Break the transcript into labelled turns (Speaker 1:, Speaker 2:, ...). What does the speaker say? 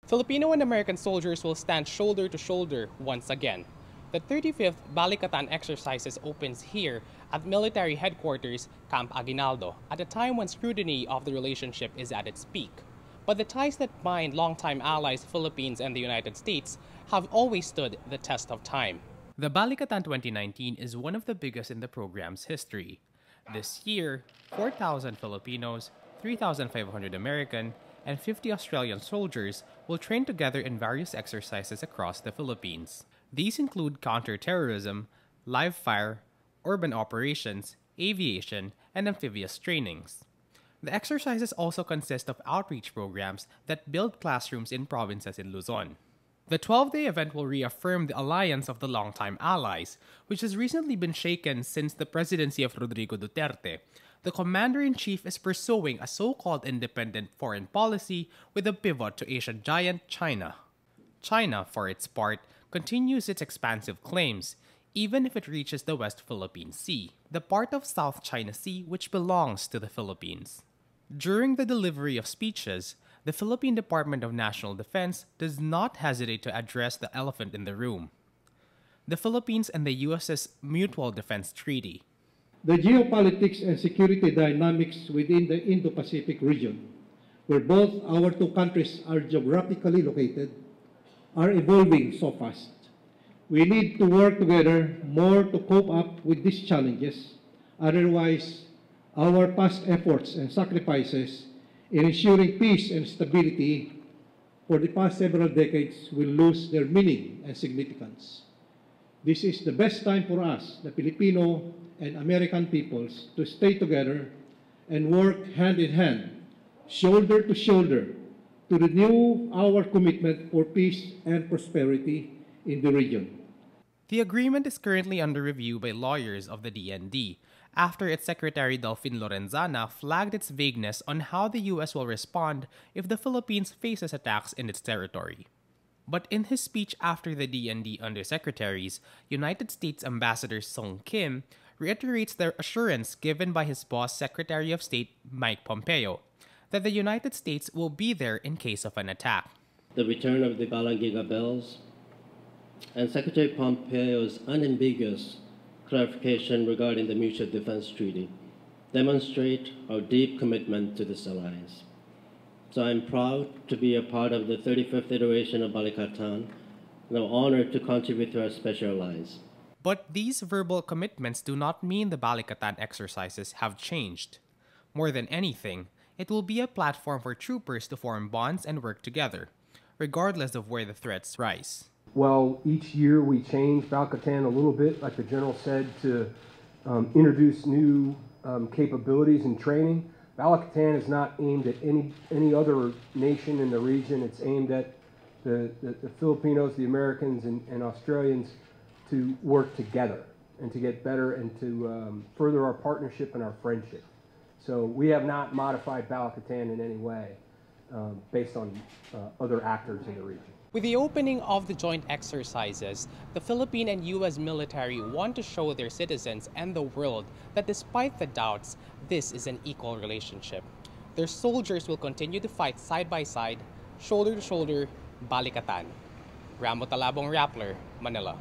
Speaker 1: Filipino and American soldiers will stand shoulder to shoulder once again. The 35th Balikatan exercises opens here at military headquarters Camp Aguinaldo at a time when scrutiny of the relationship is at its peak. But the ties that bind longtime allies Philippines and the United States have always stood the test of time. The Balikatan 2019 is one of the biggest in the program's history. This year, 4,000 Filipinos, 3,500 American, and 50 Australian soldiers will train together in various exercises across the Philippines. These include counterterrorism, live fire, urban operations, aviation, and amphibious trainings. The exercises also consist of outreach programs that build classrooms in provinces in Luzon. The 12-day event will reaffirm the alliance of the longtime allies, which has recently been shaken since the presidency of Rodrigo Duterte. The commander-in-chief is pursuing a so-called independent foreign policy with a pivot to Asian giant China. China, for its part, continues its expansive claims, even if it reaches the West Philippine Sea, the part of South China Sea which belongs to the Philippines. During the delivery of speeches, the Philippine Department of National Defense does not hesitate to address the elephant in the room: the Philippines and the US's Mutual Defense Treaty.
Speaker 2: The geopolitics and security dynamics within the Indo-Pacific region, where both our two countries are geographically located, are evolving so fast. We need to work together more to cope up with these challenges. Otherwise, our past efforts and sacrifices in ensuring peace and stability for the past several decades will lose their meaning and significance. This is the best time for us, the Filipino and American peoples, to stay together and work hand in hand, shoulder to shoulder, to renew our commitment for peace and prosperity in the region.
Speaker 1: The agreement is currently under review by lawyers of the DND, after its Secretary Delfin Lorenzana flagged its vagueness on how the US will respond if the Philippines faces attacks in its territory. But in his speech after the DND undersecretaries, United States Ambassador Sung Kim reiterates the assurance given by his boss, Secretary of State Mike Pompeo, that the United States will be there in case of an attack.
Speaker 3: The return of the Balangiga Bells and Secretary Pompeo's unambiguous clarification regarding the Mutual Defense Treaty demonstrate our deep commitment to this alliance. So I'm proud to be a part of the 35th iteration of Balikatan, and I'm honored to contribute to our special alliance.
Speaker 1: But these verbal commitments do not mean the Balikatan exercises have changed. More than anything, it will be a platform for troopers to form bonds and work together, regardless of where the threats rise.
Speaker 4: Well, each year we change Balikatan a little bit, like the General said, to introduce new capabilities and training. Balikatan is not aimed at any other nation in the region. It's aimed at the Filipinos, the Americans, and Australians to work together and to get better and to further our partnership and our friendship. So we have not modified Balikatan in any way based on other actors in the region.
Speaker 1: With the opening of the joint exercises, the Philippine and U.S. military want to show their citizens and the world that despite the doubts, this is an equal relationship. Their soldiers will continue to fight side by side, shoulder to shoulder, Balikatan. Rambo Talabong, Rappler, Manila.